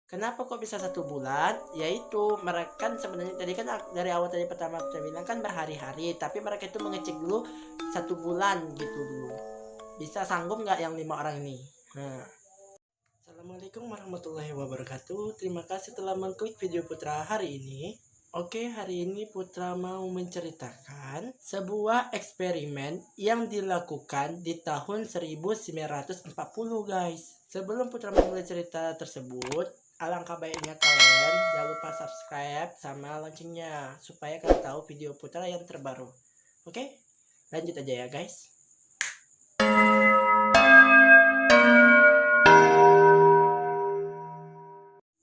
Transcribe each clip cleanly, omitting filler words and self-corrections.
Kenapa kok bisa 1 bulan? Yaitu mereka kan sebenarnya tadi kan dari awal tadi pertama saya bilang kan berhari-hari, tapi mereka itu mengecek dulu 1 bulan gitu dulu. Bisa sanggup nggak yang 5 orang ini? Nah. Assalamualaikum warahmatullahi wabarakatuh. Terima kasih telah mengklik video Putra hari ini. Oke, hari ini Putra mau menceritakan sebuah eksperimen yang dilakukan di tahun 1940 guys. Sebelum Putra memulai cerita tersebut, alangkah baiknya kalian jangan lupa subscribe sama loncengnya supaya kalian tahu video Putra yang terbaru. Oke, lanjut aja ya guys.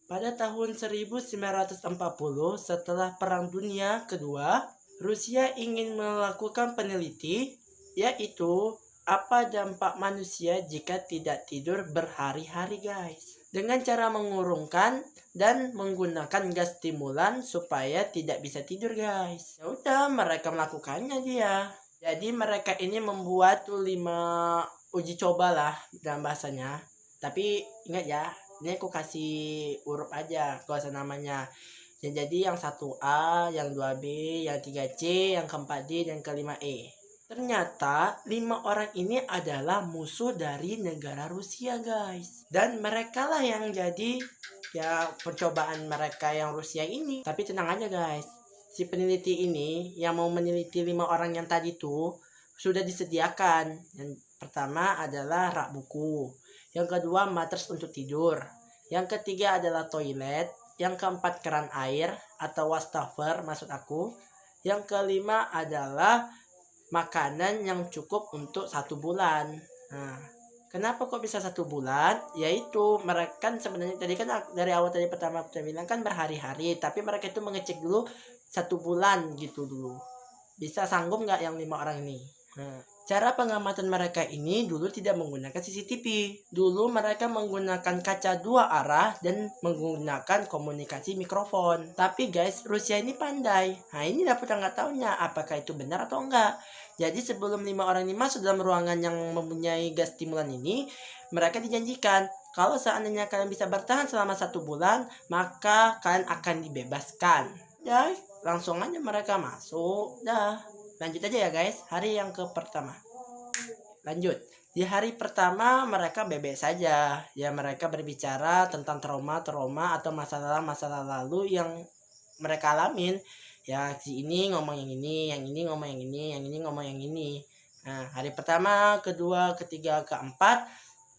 Pada tahun 1940, setelah Perang Dunia Kedua, Rusia ingin melakukan peneliti, yaitu apa dampak manusia jika tidak tidur berhari-hari guys. Dengan cara mengurungkan dan menggunakan gas stimulan supaya tidak bisa tidur guys. Ya udah, mereka melakukannya dia. Jadi mereka ini membuat 5 uji coba lah dalam bahasanya. Tapi ingat ya, ini aku kasih huruf aja, gak usah namanya. Ya, jadi yang 1A, yang 2B, yang 3C, yang ke-4D, dan ke-5E. Ternyata 5 orang ini adalah musuh dari negara Rusia guys. Dan mereka lah yang jadi ya percobaan mereka yang Rusia ini. Tapi tenang aja guys, si peneliti ini yang mau meneliti 5 orang yang tadi tuh sudah disediakan. Yang pertama adalah rak buku, yang kedua matras untuk tidur, yang ketiga adalah toilet, yang keempat keran air atau wastafel maksud aku, yang kelima adalah makanan yang cukup untuk 1 bulan. Nah, kenapa kok bisa 1 bulan? Yaitu mereka kan sebenarnya tadi kan dari awal tadi pertama saya bilang kan berhari-hari, tapi mereka itu mengecek dulu 1 bulan gitu dulu. Bisa sanggup nggak yang 5 orang ini? Nah, cara pengamatan mereka ini dulu tidak menggunakan CCTV. Dulu mereka menggunakan kaca 2 arah dan menggunakan komunikasi mikrofon. Tapi guys, Rusia ini pandai. Nah, ini dapat nggak taunya apakah itu benar atau enggak. Jadi sebelum 5 orang ini masuk dalam ruangan yang mempunyai gas stimulan ini, mereka dijanjikan kalau seandainya kalian bisa bertahan selama 1 bulan, maka kalian akan dibebaskan. Ya, langsung aja mereka masuk. Dah. Lanjut aja ya guys, hari yang pertama. Lanjut. Di hari pertama mereka bebas saja. Ya mereka berbicara tentang trauma-trauma atau masalah-masalah lalu yang mereka alamin. Ya si ini ngomong yang ini, yang ini ngomong yang ini, yang ini ngomong yang ini. Nah, hari pertama, kedua, ketiga, keempat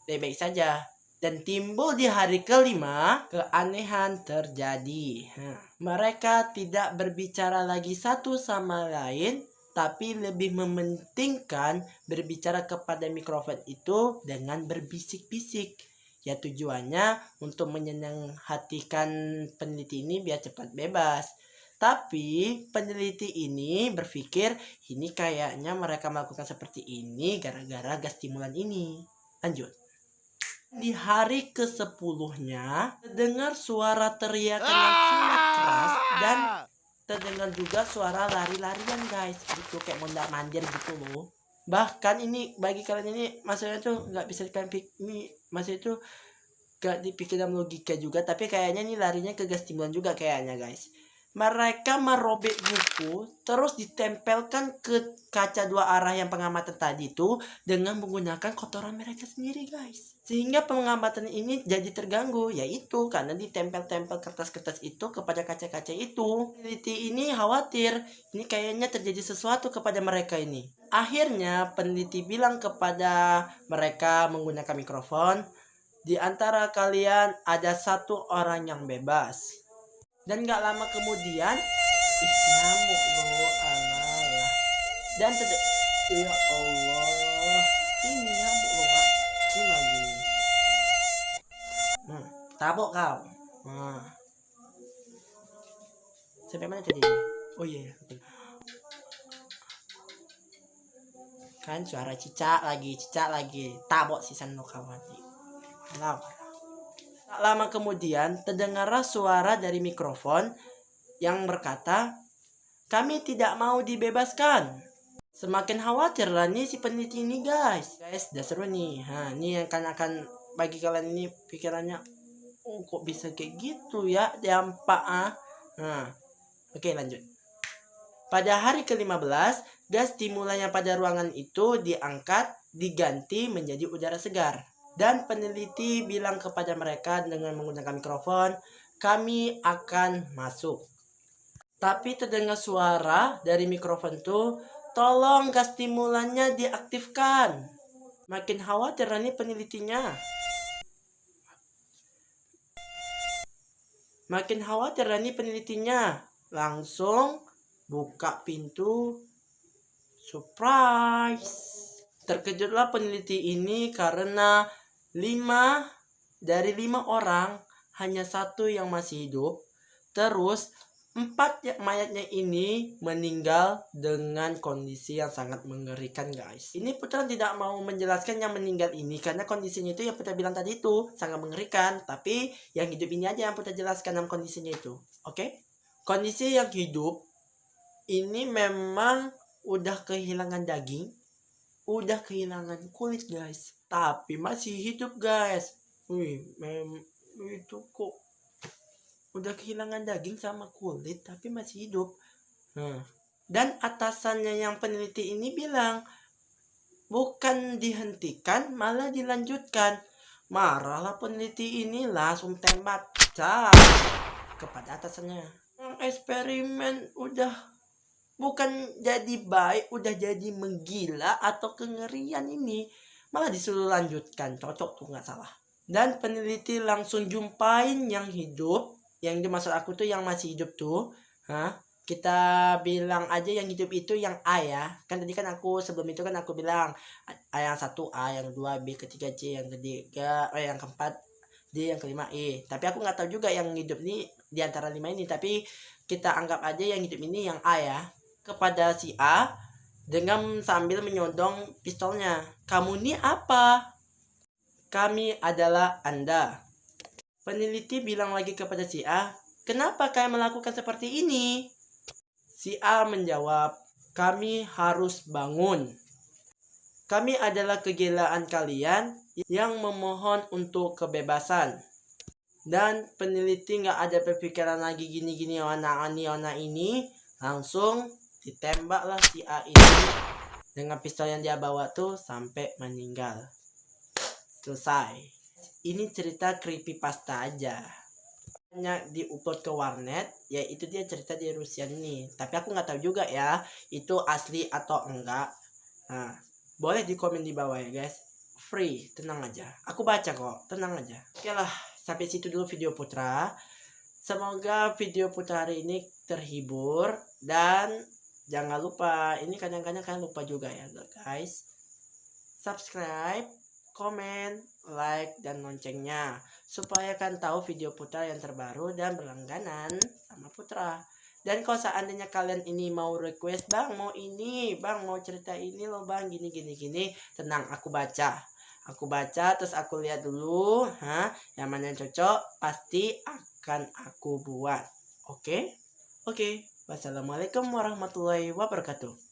bebas saja. Dan timbul di hari kelima, keanehan terjadi. Nah, mereka tidak berbicara lagi satu sama lain, tapi lebih mementingkan berbicara kepada mikrofon itu dengan berbisik-bisik. Ya tujuannya untuk menyenanghatikan peneliti ini biar cepat bebas. Tapi peneliti ini berpikir ini kayaknya mereka melakukan seperti ini gara-gara gas stimulan ini. Lanjut. Di hari ke-10-nya terdengar suara teriakan yang sangat keras dan terdengar juga suara lari-larian guys, gitu kayak mondar-mandir gitu loh. Bahkan ini bagi kalian ini maksudnya tuh nggak bisa kalian ini maksudnya itu gak dipikir dalam logika juga, tapi kayaknya ini larinya ke gas stimulan juga kayaknya guys. Mereka merobek buku terus ditempelkan ke kaca 2 arah yang pengamatan tadi itu dengan menggunakan kotoran mereka sendiri guys. Sehingga pengamatan ini jadi terganggu, yaitu karena ditempel-tempel kertas-kertas itu kepada kaca-kaca itu. Peneliti ini khawatir ini kayaknya terjadi sesuatu kepada mereka ini. Akhirnya peneliti bilang kepada mereka menggunakan mikrofon, di antara kalian ada 1 orang yang bebas. Dan gak lama kemudian nyamuk loh, alah. Dan ya Allah, ini nyamuk loh Kak. Ini lagi tabok kau. Sampai mana tadi? Oh iya, kan suara cicak lagi tabok si sano kawan. Halo. Tak lama kemudian terdengarlah suara dari mikrofon yang berkata, kami tidak mau dibebaskan. Semakin khawatir lah nih si peneliti ini guys. Guys, udah seru nih. Nah, ini yang akan bagi kalian ini pikirannya, Oh, kok bisa kayak gitu ya dampak Nah, oke lanjut. Pada hari ke-15, gas stimulan yang pada ruangan itu diangkat, diganti menjadi udara segar. Dan peneliti bilang kepada mereka dengan menggunakan mikrofon, kami akan masuk. Tapi terdengar suara dari mikrofon tuh, tolong gas stimulannya diaktifkan. Makin khawatir nih penelitinya. Langsung buka pintu. Surprise. Terkejutlah peneliti ini karena 5 dari 5 orang hanya 1 yang masih hidup. Terus 4 mayatnya ini meninggal dengan kondisi yang sangat mengerikan, guys. Ini Putra tidak mau menjelaskan yang meninggal ini karena kondisinya itu yang Putra bilang tadi itu sangat mengerikan. Tapi yang hidup ini aja yang Putra jelaskan dalam kondisinya itu. Oke? Kondisi yang hidup ini memang udah kehilangan daging, udah kehilangan kulit, guys. Tapi masih hidup, guys. Itu kok udah kehilangan daging sama kulit tapi masih hidup. Dan atasannya yang peneliti ini bilang bukan dihentikan malah dilanjutkan. Marahlah peneliti ini, langsung tembak kepada atasannya. Eksperimen udah bukan jadi baik, udah jadi menggila atau kengerian ini. Malah disuruh lanjutkan, cocok tuh nggak salah. Dan peneliti langsung jumpain yang hidup. Yang dimaksud aku tuh yang masih hidup tuh. Kita bilang aja yang hidup itu yang A ya. Kan tadi kan aku sebelum itu kan aku bilang A yang 1 A, yang 2 B, ketiga C, yang ketiga yang keempat D, yang kelima E. Tapi aku nggak tahu juga yang hidup ini di antara 5 ini. Tapi kita anggap aja yang hidup ini yang A ya. Kepada si A dengan sambil menyodong pistolnya. Kamu ini apa? Kami adalah Anda. Peneliti bilang lagi kepada si A, kenapa kalian melakukan seperti ini? Si A menjawab, kami harus bangun. Kami adalah kegilaan kalian yang memohon untuk kebebasan. Dan peneliti nggak ada berpikiran lagi gini-gini ona ini. Langsung ditembaklah si A ini dengan pistol yang dia bawa tuh sampai meninggal. Selesai. Ini cerita creepypasta aja. Banyak diupload ke warnet, yaitu dia cerita di Rusia ini. Tapi aku nggak tahu juga ya, itu asli atau enggak. Boleh di komen di bawah ya guys. Free, tenang aja. Aku baca kok, tenang aja. Oke lah, sampai situ dulu video Putra. Semoga video Putra hari ini terhibur dan jangan lupa, ini kadang-kadang kalian lupa juga ya guys. Subscribe, komen, like, dan loncengnya. Supaya kalian tahu video Putra yang terbaru dan berlangganan sama Putra. Dan kalau seandainya kalian ini mau request, bang mau ini, bang mau cerita ini loh bang, gini. Tenang, aku baca. Terus aku lihat dulu, yang mana yang cocok, pasti akan aku buat. Oke? Wassalamualaikum warahmatullahi wabarakatuh.